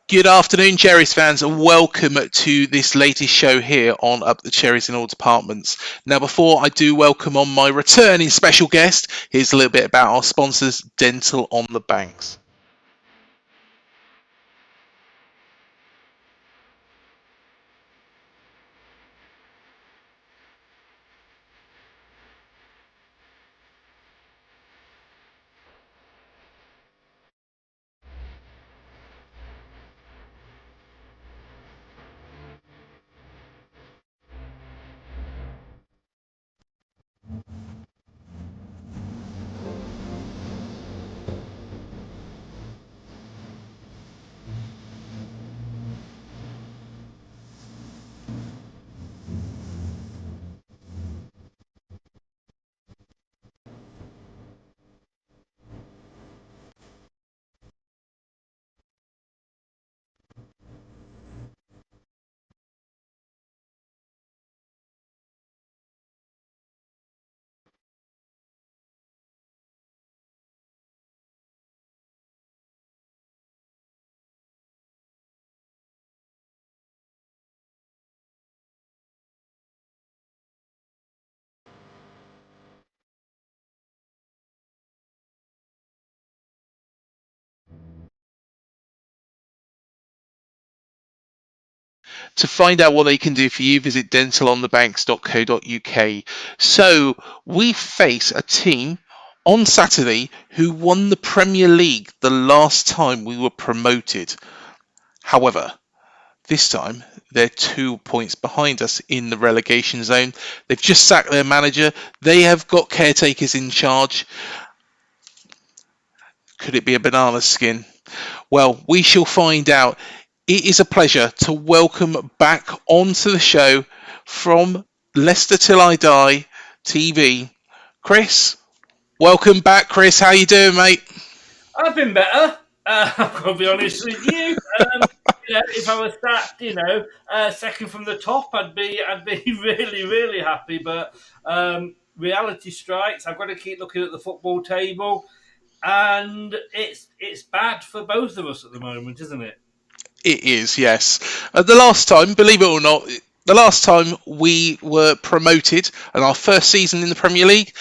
Good afternoon, Cherries fans, and welcome to this latest show here on Up the Cherries in All Departments. Now, before I do welcome on my returning special guest, here's a little bit about our sponsors, Dental on the Banks. To find out what they can do for you, visit dentalonthebanks.co.uk. So, we face a team on Saturday who won the Premier League the last time we were promoted. However, this time, they're 2 points behind us in the relegation zone. They've just sacked their manager. They have got caretakers in charge. Could it be a banana skin? Well, we shall find out. It is a pleasure to welcome back onto the show from Leicester Till I Die TV, Chris. Welcome back, Chris. How you doing, mate? I've been better. I'll be honest with you. If I was sat, second from the top, I'd be really, really happy. But reality strikes. I've got to keep looking at the football table, and it's bad for both of us at the moment, isn't it? It is, yes. The last time, believe it or not, the last time we were promoted and our first season in the Premier League,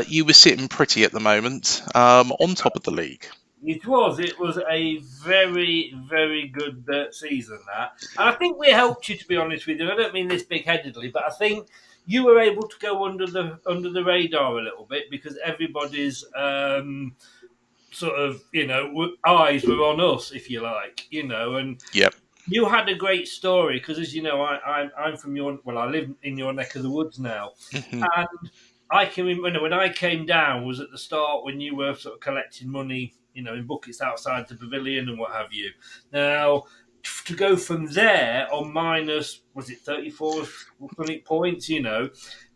you were sitting pretty at the moment, on top of the league. It was. It was a very, very good season, that. And I think we helped you, to be honest with you. I don't mean this big-headedly, but I think you were able to go under the radar a little bit because everybody's sort of, eyes were on us, if you like, and Yep. you had a great story because, as you know, I'm from I live in your neck of the woods now, Hmm. and I can remember when I came down was at the start when you were sort of collecting money, in buckets outside the pavilion and what have you. Now, to go from there on minus, was it 34 something points, Yeah,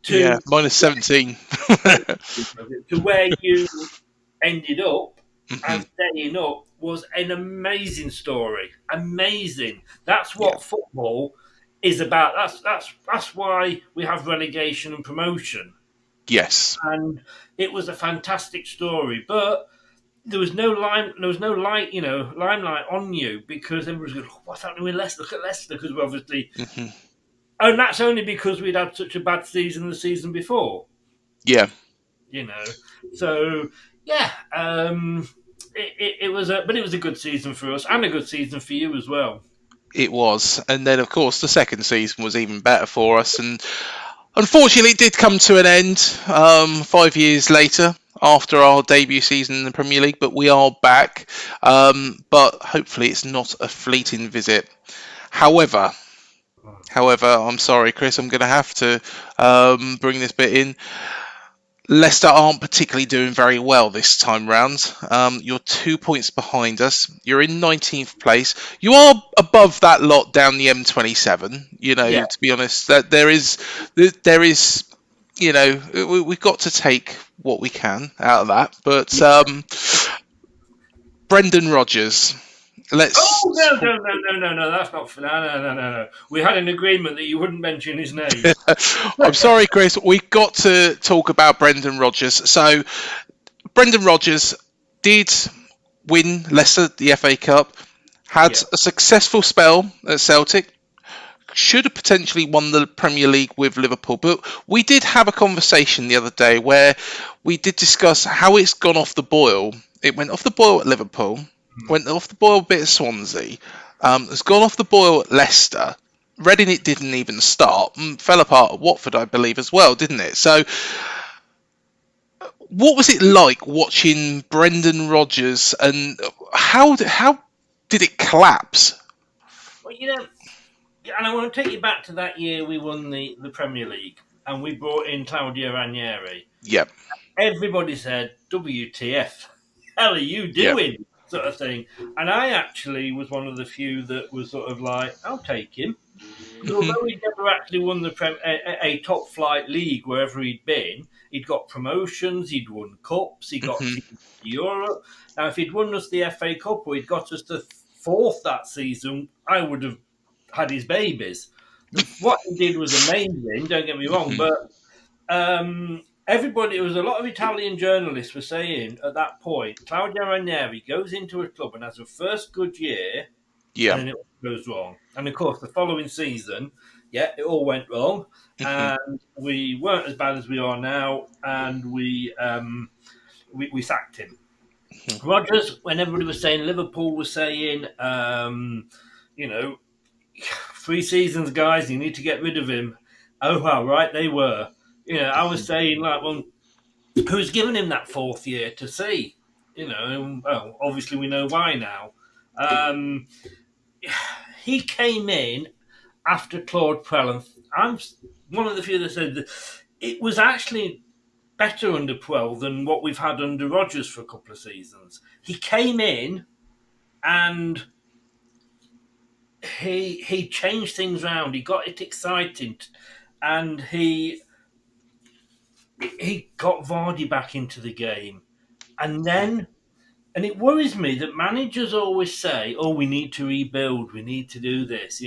to minus 17. to where you ended up Hmm. and staying up was an amazing story. Amazing. That's Yeah. what football is about. That's why we have relegation and promotion. Yes. And it was a fantastic story, but there was no light, limelight on you because everyone was going, oh, what's happening with Leicester? Look at Leicester, because we're obviously, Hmm. and that's only because we'd had such a bad season the season before, Yeah, you know. So yeah, it was but it was a good season for us and a good season for you as well. it was. And then, of course, the second season was even better for us. And unfortunately, it did come to an end 5 years later after our debut season in the Premier League. But we are back. But hopefully, it's not a fleeting visit. However, I'm sorry, Chris, I'm going to have to bring this bit in. Leicester aren't particularly doing very well this time round. You're 2 points behind us. You're in 19th place. You are above that lot down the M27. Yeah, To be honest, that there is, we've got to take what we can out of that. But Brendan Rodgers, oh let's. no, no, no, no, no, no, that's not, no, no, no, no, no. We had an agreement that you wouldn't mention his name. I'm sorry, Chris. We've got to talk about Brendan Rodgers. So, Brendan Rodgers did win Leicester the FA Cup. Had Yeah. a successful spell at Celtic. Should have potentially won the Premier League with Liverpool, but we did have a conversation the other day where we did discuss how it's gone off the boil. It went off the boil at Liverpool, went off the boil a bit at Swansea, it's gone off the boil at Leicester. Reading it didn't even start, fell apart at Watford, I believe, as well, didn't it? So, what was it like watching Brendan Rodgers, and how did it collapse? Well, and I want to take you back to that year we won the Premier League and we brought in Claudio Ranieri. Yep, Everybody said, WTF, hell are you yep, doing? Sort of thing. And I actually was one of the few that was sort of like, I'll take him. Because hmm although he'd never actually won a top flight league wherever he'd been, he'd got promotions, he'd won cups, he got hmm teams to Europe. Now, if he'd won us the FA Cup or he'd got us to fourth that season, I would have had his babies. What he did was amazing, don't get me wrong, hmm but everybody, there was a lot of Italian journalists were saying at that point, Claudio Ranieri goes into a club and has a first good year, and yeah, then it goes wrong. And of course, the following season, yeah, it all went wrong, hmm and we weren't as bad as we are now, and we sacked him. Rogers, when everybody was saying Liverpool was saying, you know, 3 seasons, guys, you need to get rid of him. Oh, wow, right, they were. I was saying, like, well, who's given him that fourth year to see? Well, obviously we know why now. Um, he came in after Claude Puel, and I'm one of the few that said that it was actually better under Puel than what we've had under Rodgers for a couple of seasons. He came in and he changed things around. He got it exciting, and he got Vardy back into the game. And it worries me that managers always say, "Oh, we need to rebuild. We need to do this."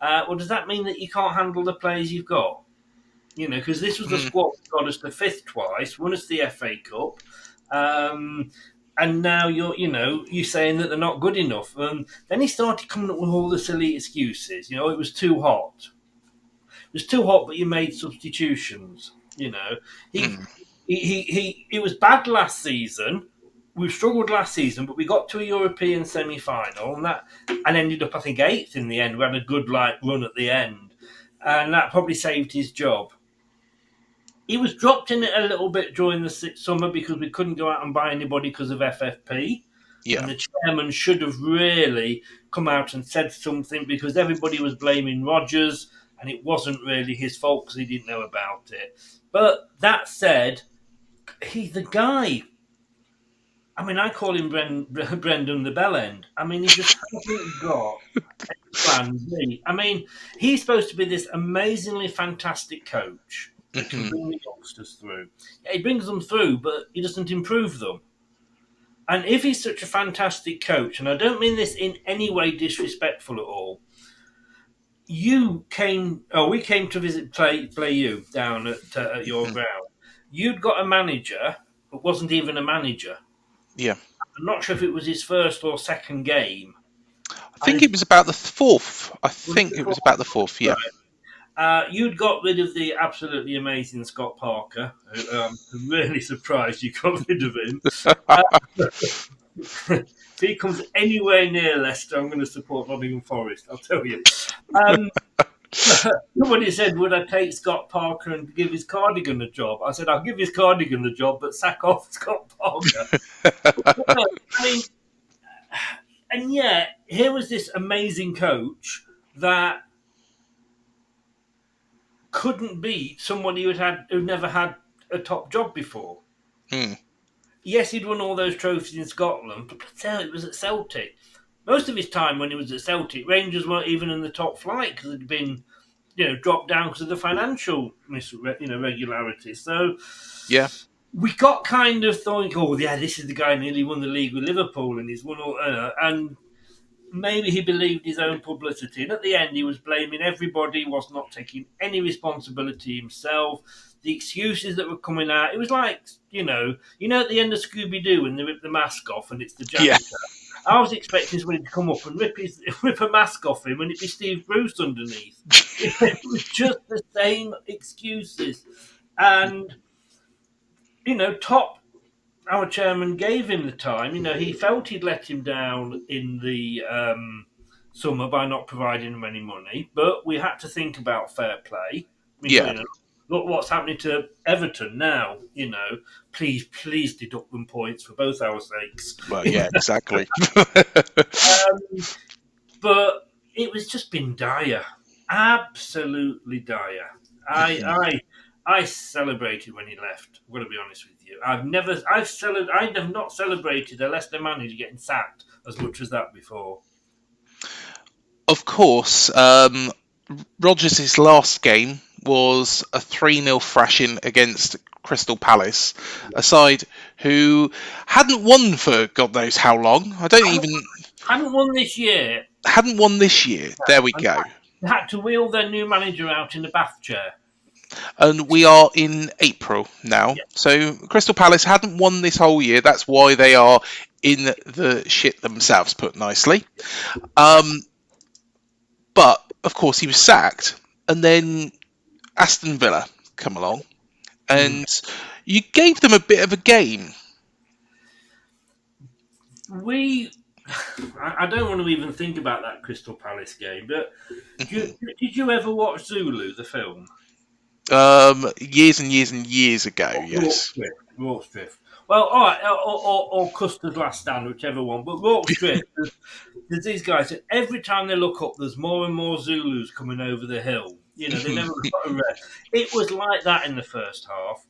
Well, does that mean that you can't handle the players you've got? Because this was a hmm squad that got us to fifth twice, won us the FA Cup, um, and now you're saying that they're not good enough. And then he started coming up with all the silly excuses. It was too hot. It was too hot, but you made substitutions. He hmm it was bad last season. We struggled last season, but we got to a European semi-final, and ended up, I think, eighth in the end. We had a good run at the end, and that probably saved his job. He was dropped in it a little bit during the summer because we couldn't go out and buy anybody because of FFP. yeah, And the chairman should have really come out and said something because everybody was blaming Rodgers and it wasn't really his fault because he didn't know about it. But that said, he's the guy. I mean, I call him Brendan the Bellend. I mean, he just hasn't got plan B. I mean, he's supposed to be this amazingly fantastic coach that can hmm bring the youngsters through. Yeah, he brings them through, but he doesn't improve them. And if he's such a fantastic coach, and I don't mean this in any way disrespectful at all, we came to play you down at your hmm ground. You'd got a manager, but wasn't even a manager. yeah. I'm not sure if it was his first or second game. I And think it was about the fourth. I was think it it before? was about the fourth. Yeah. Right. You'd got rid of the absolutely amazing Scott Parker. I'm really surprised you got rid of him. Uh, if he comes anywhere near Leicester, I'm going to support Nottingham Forest, I'll tell you. Um, Somebody said, would I take Scott Parker and give his cardigan a job? I said, I'll give his cardigan a job, but sack off Scott Parker. I mean, and yet, here was this amazing coach that couldn't beat somebody who'd never had a top job before. Mm, Yes, he'd won all those trophies in Scotland, but still, it was at Celtic. Most of his time when he was at Celtic, Rangers weren't even in the top flight because they'd been, dropped down because of the financial, regularity. So yeah. we got kind of thinking, oh yeah, this is the guy who nearly won the league with Liverpool, and he's won all, and maybe he believed his own publicity. And at the end, he was blaming everybody, was not taking any responsibility himself. The excuses that were coming out, it was like, at the end of Scooby Doo when they rip the mask off and it's the Yeah. janitor. I was expecting somebody to come up and rip a mask off him, and it'd be Steve Bruce underneath. It was just the same excuses, and Top, our chairman, gave him the time. He felt he'd let him down in the summer by not providing him any money, but we had to think about fair play. Yeah. Look what's happening to Everton now. Please deduct them points for both our sakes. Well, yeah, exactly. But it was just been dire, absolutely dire. I celebrated when he left. I'm going to be honest with you. I have not celebrated a Leicester manager getting sacked as much as that before. Of course, Rodgers' last game was a 3-0 thrashing against Crystal Palace, a side who hadn't won for God knows how long. Hadn't won this year. Hadn't won this year. There we go. They had to wheel their new manager out in a bath chair. And we are in April now. Yeah. So Crystal Palace hadn't won this whole year. That's why they are in the shit themselves, put nicely. But, of course, he was sacked. And then Aston Villa come along. And you gave them a bit of a game. I don't want to even think about that Crystal Palace game, but did you ever watch Zulu, the film? Years and years and years ago, yes. Rorke's Drift. Well, all right, or Custer's Last Stand, whichever one. But Rorke's Drift, there's these guys, and every time they look up, there's more and more Zulus coming over the hill. They never got a rest. It was like that in the first half.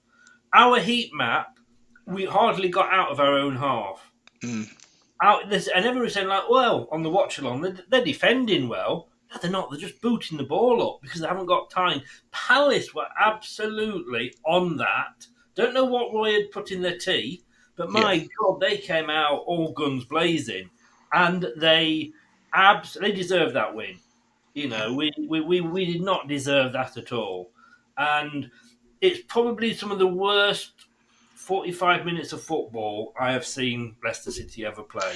Our heat map, we hardly got out of our own half. And everyone's saying, like, well, on the watch-along, they're defending well. No, they're not. They're just booting the ball up because they haven't got time. Palace were absolutely on that. Don't know what Roy had put in their tea, but my God, they came out all guns blazing, and they deserved that win. We did not deserve that at all, and it's probably some of the worst 45 minutes of football I have seen Leicester City ever play.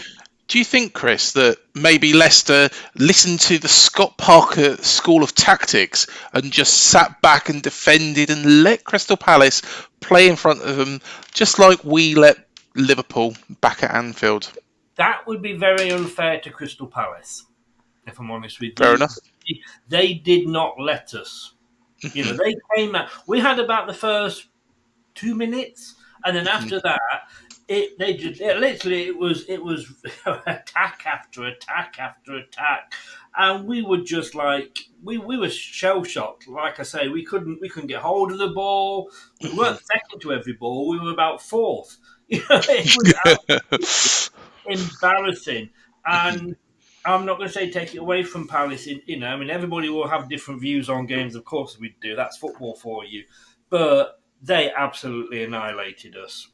Do you think, Chris, that maybe Leicester listened to the Scott Parker School of Tactics and just sat back and defended and let Crystal Palace play in front of them, just like we let Liverpool back at Anfield? That would be very unfair to Crystal Palace, if I'm honest with you. Fair enough. They did not let us. They came out. We had about the first 2 minutes, and then after that, it was attack after attack after attack, and we were just like we were shell shocked. Like I say, we couldn't get hold of the ball. We weren't second to every ball. We were about fourth. It was embarrassing, and I'm not going to say take it away from Palace. Everybody will have different views on games. Of course, we do. That's football for you, but they absolutely annihilated us.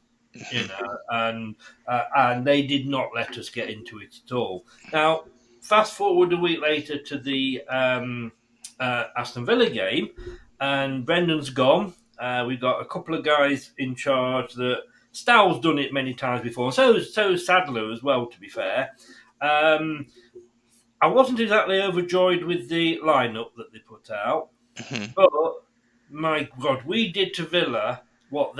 And they did not let us get into it at all. Now, fast forward a week later to the Aston Villa game, and Brendan's gone. We've got a couple of guys in charge that Stowell's done it many times before, and so Sadler as well, to be fair. I wasn't exactly overjoyed with the lineup that they put out, but my God, we did to Villa what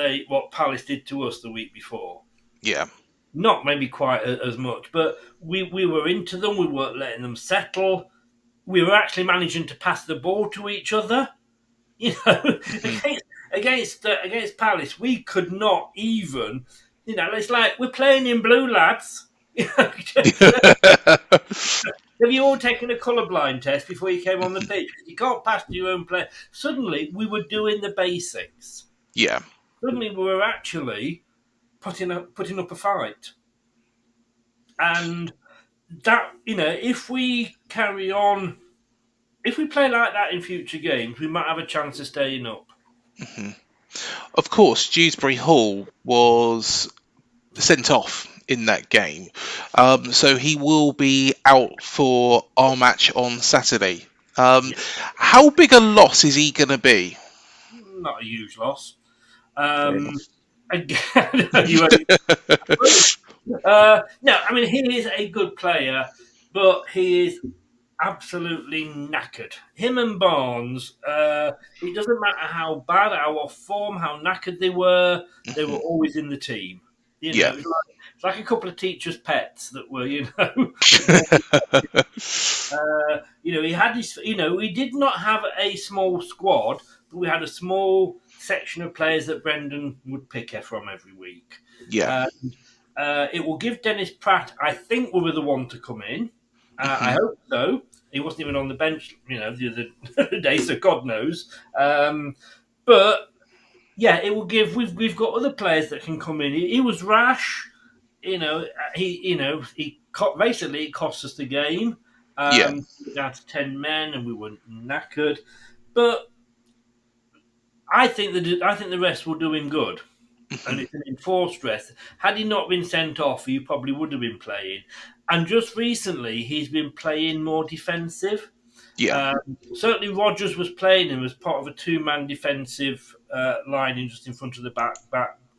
Palace did to us the week before. Yeah. Not maybe quite as much, but we were into them. We weren't letting them settle. We were actually managing to pass the ball to each other. Against Palace, we could not even. It's like we're playing in blue, lads. Have you all taken a colourblind test before you came on the pitch? You can't pass to your own player. Suddenly, we were doing the basics. Yeah. Suddenly, we were actually putting up a fight. And that, if we carry on, if we play like that in future games, we might have a chance of staying up. Mm-hmm. Of course, Dewsbury Hall was sent off in that game. So he will be out for our match on Saturday. How big a loss is he going to be? Not a huge loss. Again, you no, I mean he is a good player, but he is absolutely knackered. Him and Barnes, it doesn't matter how bad, how off form, how knackered they were Mhm. always in the team. You know, Yeah. it's like a couple of teachers' pets that were, that he had his, we did not have a small squad, but we had a small section of players that Brendan would pick from every week. Yeah. And it will give Dennis Pratt, I think, will be the one to come in. I Mhm. hope so. He wasn't even on the bench, the other day, so God knows. But yeah, it will give. We've got other players that can come in. He was rash. Basically it cost us the game. Yeah. Down to 10 men, and we were knackered. But I think the rest will do him good, and Mhm. it's an enforced rest. Had he not been sent off, he probably would have been playing. And just recently, he's been playing more defensive. Yeah. Certainly, Rogers was playing him as part of a two-man defensive line, in just in front of the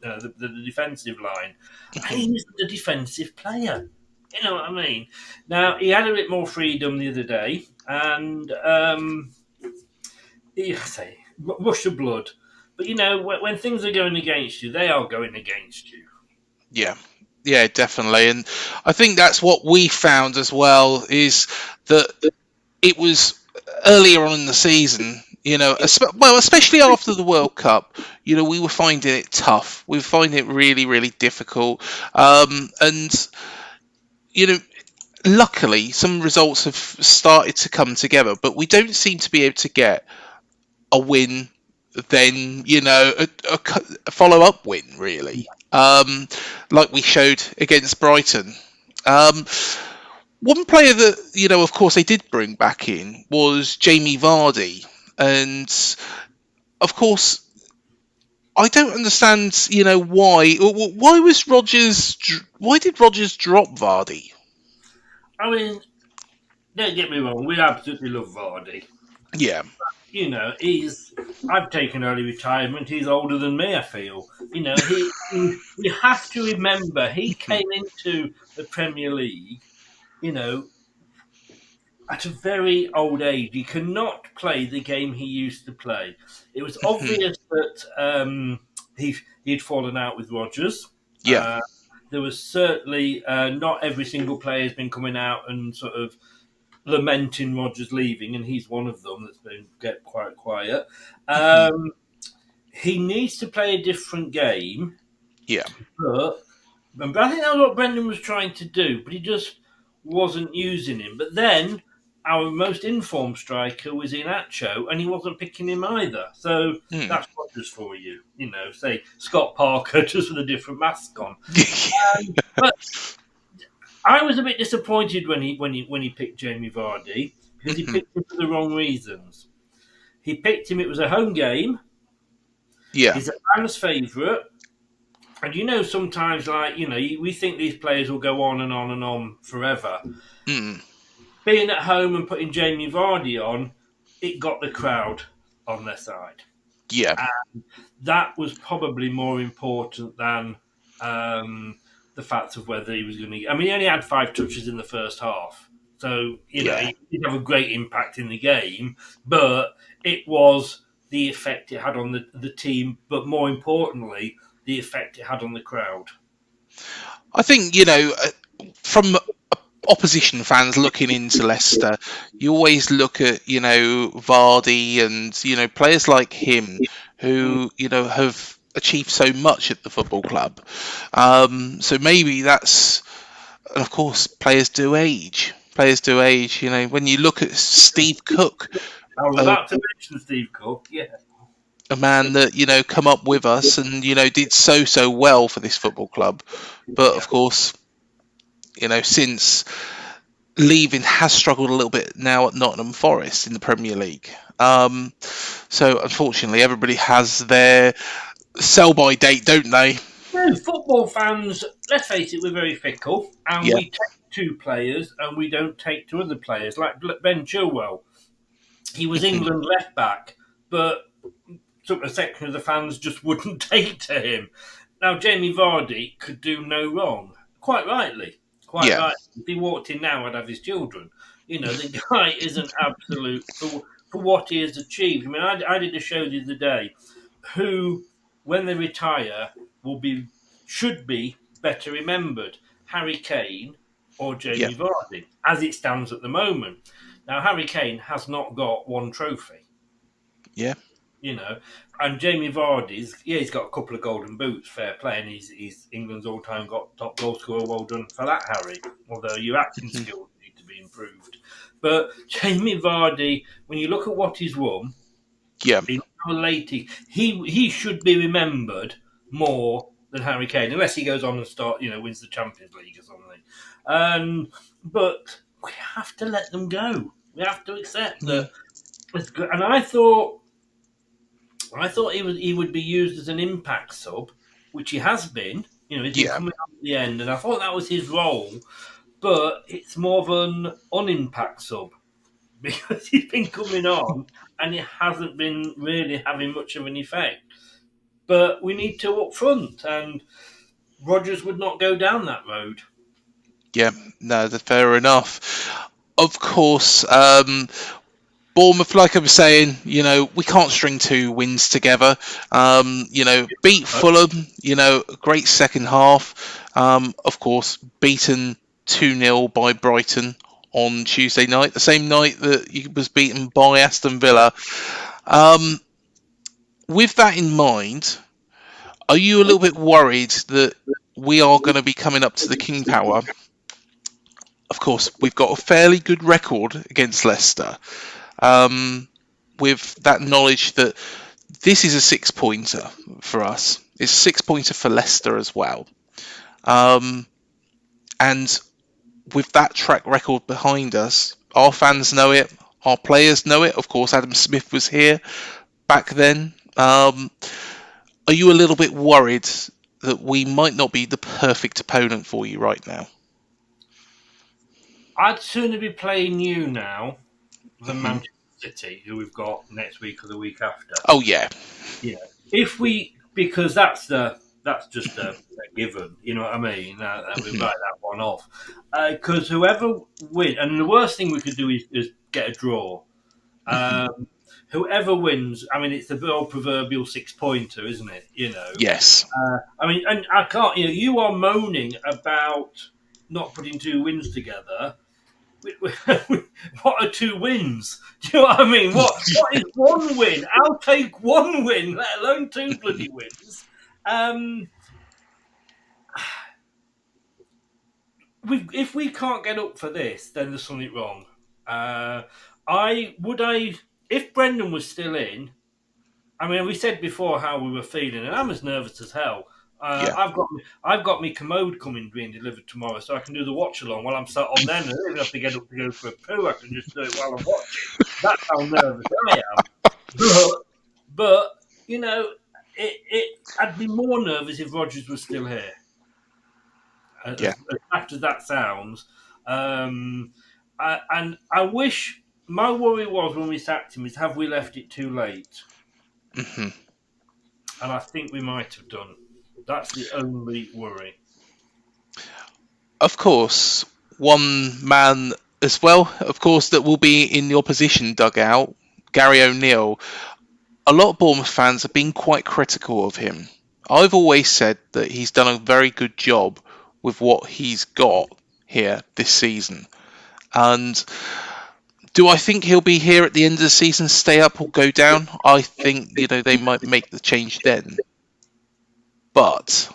the defensive line, and Mhm. he's the defensive player. You know what I mean? Now he had a bit more freedom the other day, and he say rush of blood. But when things are going against you, they are going against you. Yeah. Yeah, definitely. And I think that's what we found as well is that it was earlier on in the season, especially after the World Cup, we were finding it tough. We were finding it really, really difficult. And, you know, luckily, some results have started to come together, but we don't seem to be able to get a win, then, a follow up win, really. Like we showed against Brighton. Um, One player that, of course, they did bring back in was Jamie Vardy. And, of course, I don't understand, why. Why was Rogers. Why did Rogers drop Vardy? I mean, don't get me wrong, we absolutely love Vardy. Yeah. He's. I've taken early retirement. He's older than me. I feel. You have to remember he Mhm. came into the Premier League. You know, at a very old age. He cannot play the game he used to play. It was Mhm. obvious that he'd fallen out with Rodgers. Yeah. There was certainly not every single player has been coming out and sort of lamenting Rodgers leaving, and he's one of them that's been get quite quiet. Mhm. He needs to play a different game, Yeah. but I think that was what Brendan was trying to do, but he just wasn't using him. But then our most informed striker was Inacho, and he wasn't picking him either. So Mm. that's Rodgers for you, say Scott Parker just with a different mask on. But I was a bit disappointed when he picked Jamie Vardy because he Mhm. picked him for the wrong reasons. He picked him; it was a home game. Yeah. He's a fan's favourite, and sometimes we think these players will go on and on and on forever. Mm. Being at home and putting Jamie Vardy on, it got the crowd on their side. Yeah. That was probably more important than the fact of whether he was going to. I mean, he only had 5 touches in the first half, so Yeah. he didn't have a great impact in the game. But it was the effect it had on the team, but more importantly, the effect it had on the crowd. I think, from opposition fans looking into Leicester, you always look at, Vardy and, players like him Mm. who, have achieved so much at the football club. So maybe that's, and of course, players do age. Players do age. When you look at Steve Cook, I was a, about to mention Steve Cook. Yeah, a man that, come up with us and, did so well for this football club. But yeah. of course, since leaving has struggled a little bit now at Nottingham Forest in the Premier League. So unfortunately, everybody has their sell by date, don't they? No, football fans, let's face it, we're very fickle, and Yeah. we take two players and we don't take two other players. Like Ben Chilwell, he was Mhm. England left back, but a section of the fans just wouldn't take to him. Now, Jamie Vardy could do no wrong. Quite rightly. Quite Yeah, right. If he walked in now, I'd have his children. The guy is an absolute for what he has achieved. I mean, I did a show the other day who, when they retire, will be should be better remembered: Harry Kane or yeah, Jamie Vardy, as it stands at the moment. Now, Harry Kane has not got one trophy, yeah. you know, and Jamie Vardy's, he's got a couple of golden boots, fair play, and he's England's all-time top goal scorer. Well done for that, Harry. Although your acting Mhm. skills need to be improved, but Jamie Vardy, when you look at what he's won, Yeah, how late he should be remembered more than Harry Kane, unless he goes on and wins the Champions League or something. But we have to let them go. We have to accept yeah, that it's good. And I thought he would be used as an impact sub, which he has been. He's been yeah, coming up at the end, and I thought that was his role. But it's more of an unimpact sub because he's been coming on and it hasn't been really having much of an effect. But we need to up front, and Rodgers would not go down that road. yeah. No, that's fair enough. Of course, Bournemouth, like I was saying, we can't string two wins together. Beat Fulham, great second half. Of course, beaten 2-0 by Brighton on Tuesday night, the same night that he was beaten by Aston Villa. Um, with that in mind, are you a little bit worried that we are going to be coming up to the King Power? Of course, we've got a fairly good record against Leicester. Um, with that knowledge that this is a 6-pointer for us. It's a 6-pointer for Leicester as well. Um, and with that track record behind us, our fans know it, our players know it. Of course, Adam Smith was here back then. Are you a little bit worried that we might not be the perfect opponent for you right now? I'd sooner be playing you now than Hmm. Manchester City, who we've got next week or the week after. Oh yeah. If we because that's just a given. You know what I mean? We Hmm. write that one off because whoever wins, and the worst thing we could do is get a draw. Hmm. Um, whoever wins, I mean, it's the old proverbial 6-pointer, isn't it? Yes. I mean, and I can't. You are moaning about not putting two wins together. What are two wins? Do you know what I mean? What is one win? I'll take one win, let alone two bloody wins. Um, if we can't get up for this, then there's something wrong. Uh, I if Brendan was still in. I mean, we said before how we were feeling, and I'm as nervous as hell. Yeah. I've got my commode coming being delivered tomorrow, so I can do the watch along while I'm sat on there. And I don't even have to get up to go for a poo. I can just do it while I'm watching. That's how nervous I am. But I'd be more nervous if Rogers was still here. Yeah. As daft as that sounds, um, and I wish my worry was when we sacked him is have we left it too late? Hmm. And I think we might have done. That's the only worry. Of course, one man as well, of course, that will be in the opposition dugout, Gary O'Neill. A lot of Bournemouth fans have been quite critical of him. I've always said that he's done a very good job with what he's got here this season. And do I think he'll be here at the end of the season, stay up or go down? I think, they might make the change then. But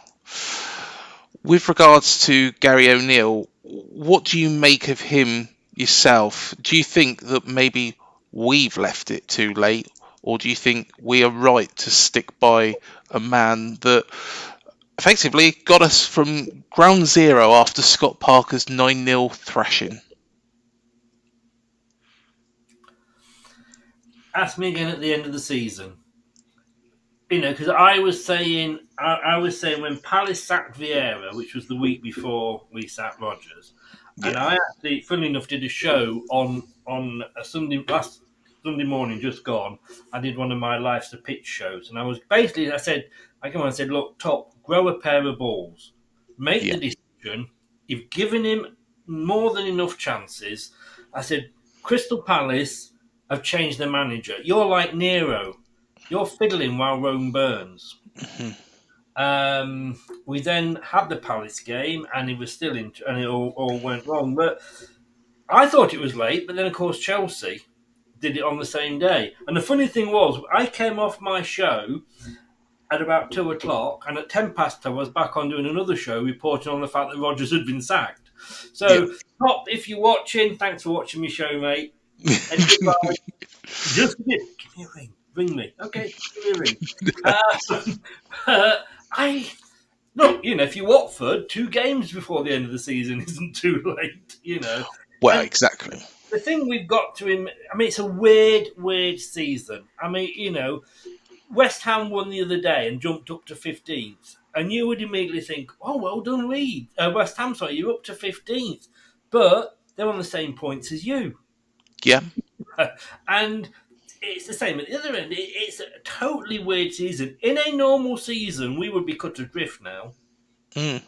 with regards to Gary O'Neill, what do you make of him yourself? Do you think that maybe we've left it too late, or do you think we are right to stick by a man that effectively got us from ground zero after Scott Parker's 9-0 thrashing? Ask me again at the end of the season. Because I was saying when Palace sacked Vieira, which was the week before we sacked Rogers, and Yeah. I actually, funnily enough, did a show on a Sunday Sunday morning just gone, I did one of my Leicester pitch shows, and I said, look, Top, grow a pair of balls, make Yeah. the decision. You've given him more than enough chances. I said, Crystal Palace have changed their manager. You're like Nero. You're fiddling while Rome burns. We then had the Palace game, and it was still in, and it all went wrong. But I thought it was late, but then of course Chelsea did it on the same day. And the funny thing was, I came off my show at about 2 o'clock, and at 10 past 2, I was back on doing another show reporting on the fact that Rodgers had been sacked. Yeah. So, Top, if you're watching, thanks for watching my show, mate. And just give me a ring. Ring me. Okay, give me a ring. I look, if you're Watford, 2 games before the end of the season isn't too late, Well, And exactly. the thing we've got to him, it's a weird season. West Ham won the other day and jumped up to 15th. And you would immediately think, oh, well done, West Ham, sorry, you're up to 15th. But they're on the same points as you. Yeah. And it's the same at the other end. It's a totally weird season. In a normal season, we would be cut adrift now. Mm.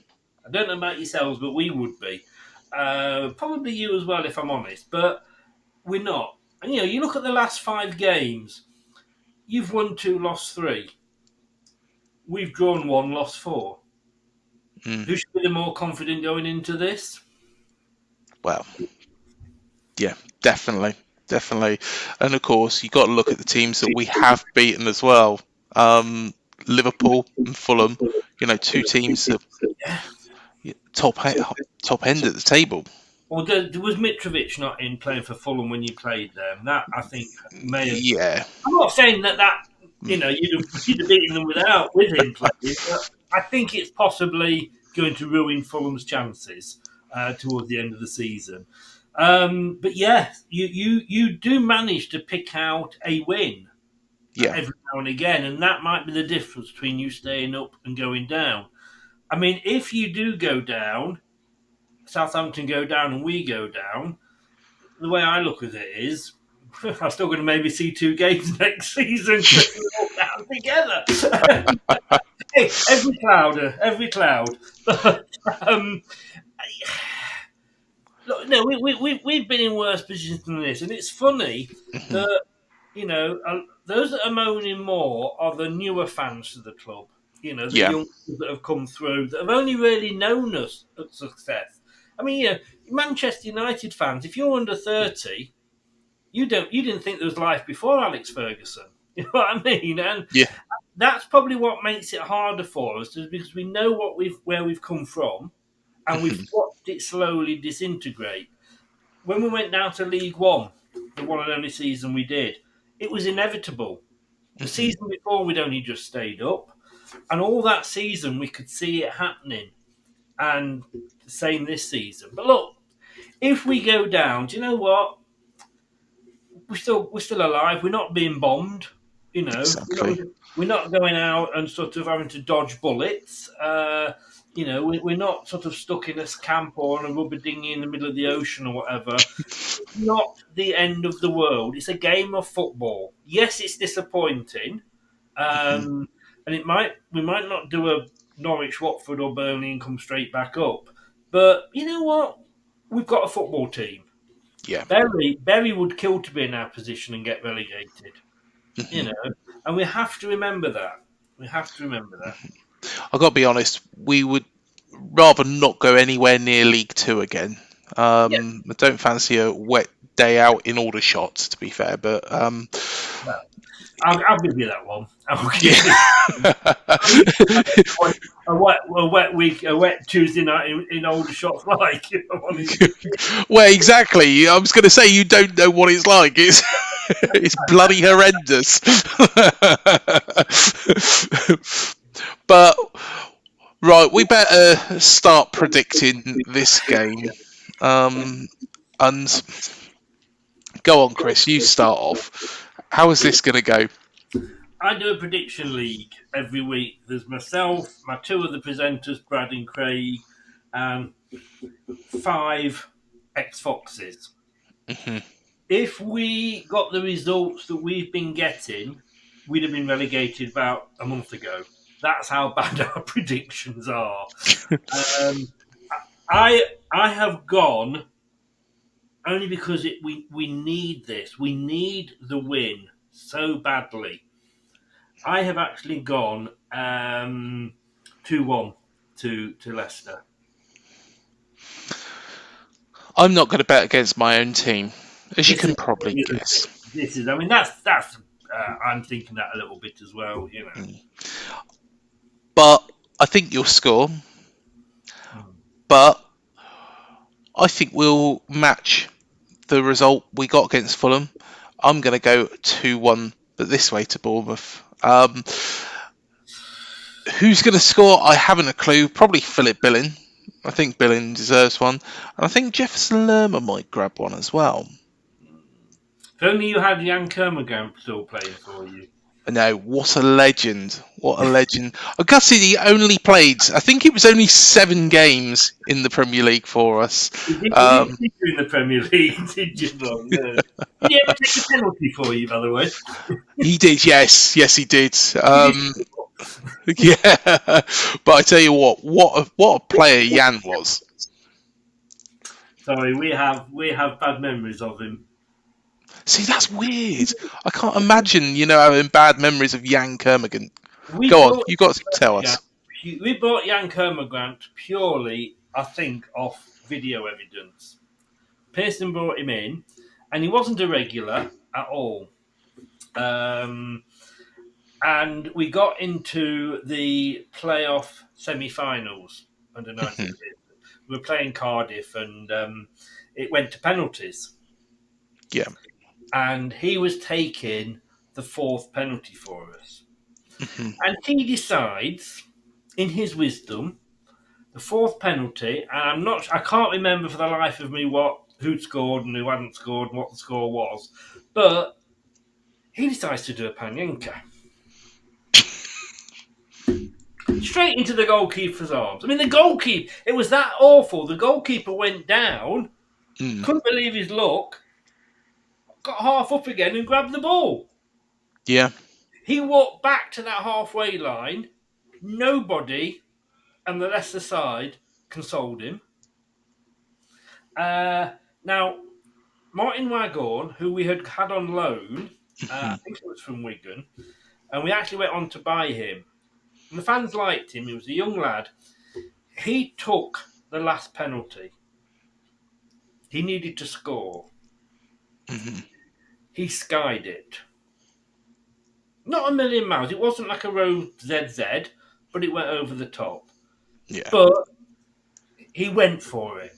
I don't know about yourselves, but we would be. Probably you as well, if I'm honest. But we're not. And, you look at the last 5 games. You've won 2, lost 3. We've drawn 1, lost 4. Who should be the more confident going into this? Well, yeah, definitely. And of course, you've got to look at the teams that we have beaten as well. Liverpool and Fulham, 2 teams that top end at the table. Well, was Mitrovic not in playing for Fulham when you played them? That, I think, may have... Yeah. I'm not saying that you'd have beaten them with him playing, but I think it's possibly going to ruin Fulham's chances towards the end of the season. But yeah, you do manage to pick out a win every now and again, and that might be the difference between you staying up and going down. If you do go down, Southampton go down and we go down, the way I look at it is, I'm still going to maybe see 2 games next season because we're all down together. Hey, every cloud. Look, no, we've been in worse positions than this, and it's funny that those that are moaning more are the newer fans to the club. The youngsters that have come through that have only really known us at success. Manchester United fans, if you're under 30, you didn't think there was life before Alex Ferguson. You know what I mean? And that's probably what makes it harder for us, is because we know where we've come from, and we've watched it slowly disintegrate. When we went down to League One, the one and only season we did, it was inevitable. The season before, we'd only just stayed up, and all that season we could see it happening. And the same this season. But look, if we go down, do you know what? We're still alive. We're not being bombed. Exactly. We're not going out and sort of having to dodge bullets. We're not sort of stuck in a camp or on a rubber dinghy in the middle of the ocean or whatever. It's not the end of the world. It's a game of football. Yes, it's disappointing, and we might not do a Norwich, Watford, or Burnley and come straight back up. But you know what? We've got a football team. Yeah. Berry would kill to be in our position and get relegated. And we have to remember that. I've got to be honest, we would rather not go anywhere near League 2 again. I don't fancy a wet day out in Aldershot, to be fair, but I'll give you that one. A wet Tuesday night in Aldershot, like. Well, exactly. I was going to say you don't know what it's like. It's it's bloody horrendous. But right, we better start predicting this game. And go on, Chris. You start off. How is this going to go? I do a prediction league every week. There's myself, my 2 other presenters, Brad and Craig, and 5 ex-Foxes. if we got the results that we've been getting, we'd have been relegated about a month ago. That's how bad our predictions are. Um, I have gone only because we need this. We need the win so badly. I have actually gone 2-1 to Leicester. I'm not going to bet against my own team, as you This can is probably guess. this is. I mean, that's. I'm thinking that a little bit as well. You know. Mm. But I think you'll score. Mm. But I think we'll match the result we got against Fulham. I'm going to go 2-1, but this way to Bournemouth. Who's going to score? I haven't a clue. Probably Philip Billing. I think Billing deserves one. And I think Jefferson Lerma might grab one as well. If only you had Jan Kermorgant still playing for you. No, what a legend. What a legend. I guess he only played, I think it was only 7 games in the Premier League for us. He didn't see you in the Premier League, did you, Bob? No. Did he ever take a penalty for you, by the way? He did, yes. Yes, he did. Did he Yeah. But I tell you what a player Jan was. Sorry, we have bad memories of him. See, that's weird. I can't imagine, having bad memories of Jan Kermorgant. We Go on, bought you've got to tell us. we bought Jan Kermorgant purely, I think, off video evidence. Pearson brought him in, and he wasn't a regular at all. And we got into the playoff semi-finals under 19. We were playing Cardiff, and it went to penalties. Yeah. And he was taking the 4th penalty for us. And he decides, in his wisdom, the 4th penalty, and I can't remember for the life of me who'd scored and who hadn't scored and what the score was, but he decides to do a Panenka. Straight into the goalkeeper's arms. I mean, it was that awful. The goalkeeper went down, couldn't believe his luck, got half up again and grabbed the ball. Yeah. He walked back to that halfway line. Nobody on the Leicester side consoled him. Now, Martin Waghorn, who we had on loan, I think it was from Wigan, and we actually went on to buy him. And the fans liked him. He was a young lad. He took the last penalty. He needed to score. He skied it. Not a million miles. It wasn't like a road ZZ, but it went over the top. Yeah. But he went for it.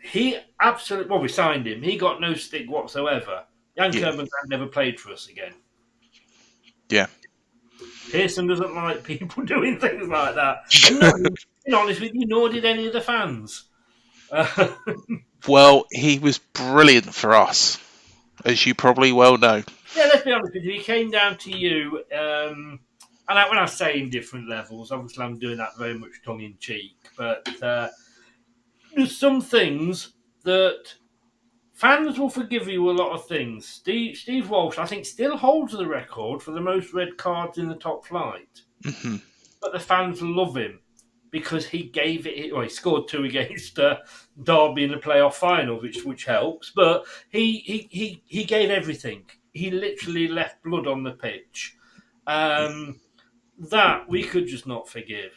He absolutely... Well, we signed him. He got no stick whatsoever. Jan Kermorgant never played for us again. Yeah. Pearson doesn't like people doing things like that. And no, to be honest with you, nor did any of the fans. Well, he was brilliant for us, as you probably well know. Yeah, let's be honest with you. He came down to you, and when I say in different levels, obviously I'm doing that very much tongue in cheek, but there's some things that fans will forgive you a lot of things. Steve Walsh, I think, still holds the record for the most red cards in the top flight. But the fans love him because he gave it. Well, he scored 2 against Derby in the playoff final, which helps. But he gave everything. He literally left blood on the pitch. That we could just not forgive.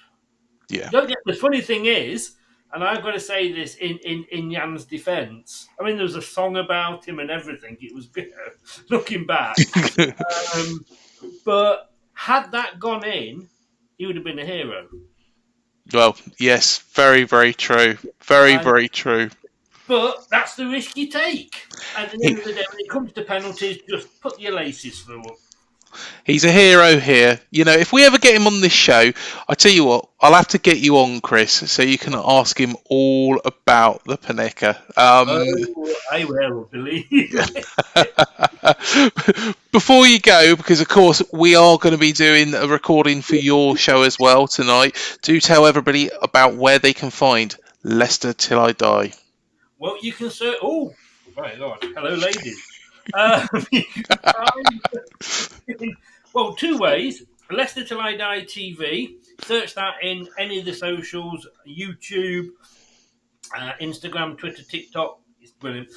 Yeah. The funny thing is, and I've got to say this in Jan's defence, I mean, there was a song about him and everything. It was good, looking back. But had that gone in, he would have been a hero. Well, yes, very, very true. Very true. But that's the risk you take. And at the end of the day, when it comes to penalties, just put your laces through them. He's a hero here. If we ever get him on this show, I tell you what, I'll have to get you on, Chris, so you can ask him all about the Panenka. I will, believe. Before you go, because of course we are going to be doing a recording for your show as well tonight, do tell everybody about where they can find Leicester Till I Die. Well, you can Right, Lord. Hello, ladies. You can find, well, two ways. Leicester Till I Die TV. Search that in any of the socials, YouTube, Instagram, Twitter, TikTok. It's brilliant.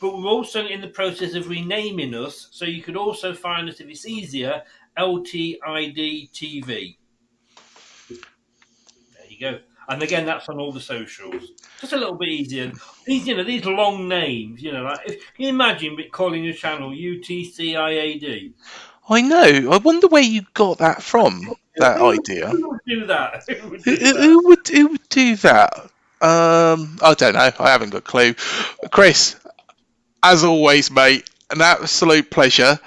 But we're also in the process of renaming us, so you could also find us if it's easier. LTID TV. There you go. And again, that's on all the socials. Just a little bit easier. These long names, like can you imagine calling your channel UTCIAD? I know. I wonder where you got that from. That Who, idea. who would do that? Who would Who, do that? who would do that? I don't know. I haven't got a clue. Chris, as always, mate, an absolute pleasure.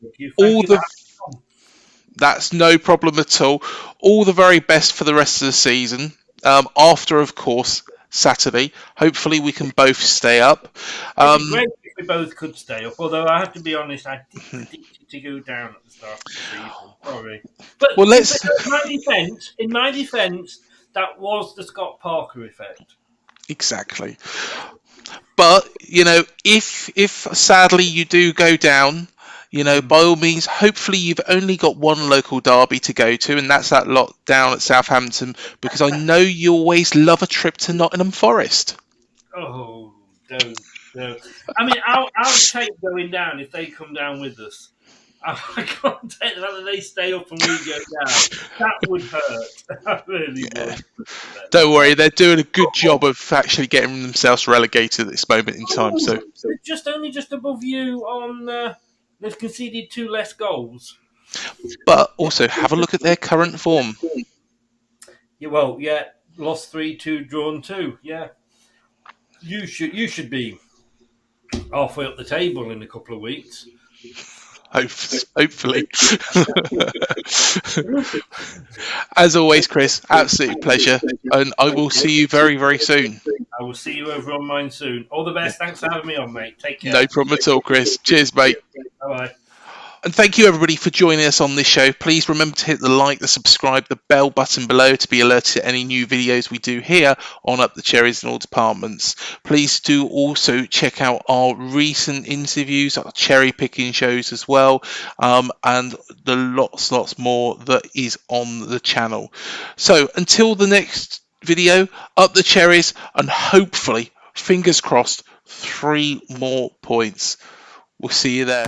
Thank All you for the having me on. That's no problem at all. All the very best for the rest of the season. After, of course, Saturday. Hopefully, we can both stay up. It'd be Um, great if we both could stay up. Although I have to be honest, I did predict it to go down at the start of the season. Sorry, but well, let's in my defence, that was the Scott Parker effect. exactly. But if sadly you do go down, by all means, hopefully you've only got one local derby to go to, and that's that lot down at Southampton. Because I know you always love a trip to Nottingham Forest. Oh, don't. I mean, I'll take going down if they come down with us. I can't take the fact that they stay up and we go down. That would hurt. That really Yeah. would. Don't worry, they're doing a good job of actually getting themselves relegated at this moment in time. So, Only just above you on. They've conceded 2 less goals. but also have a look at their current form. Yeah, lost 3-2, drawn 2. Yeah, you should be halfway up the table in a couple of weeks. Hopefully. As always, Chris, absolute pleasure, and I will see you very, very soon. I will see you over on mine soon. All the best. Thanks for having me on, mate. Take care. No problem at all, Chris. Cheers, mate. Bye bye. And thank you, everybody, for joining us on this show. Please remember to hit the like, the subscribe, the bell button below to be alerted to any new videos we do here on Up the Cherries in all departments. Please do also check out our recent interviews, our cherry picking shows as well, and the lots more that is on the channel. So until the next video, up the cherries, and hopefully, fingers crossed, 3 more points. We'll see you there.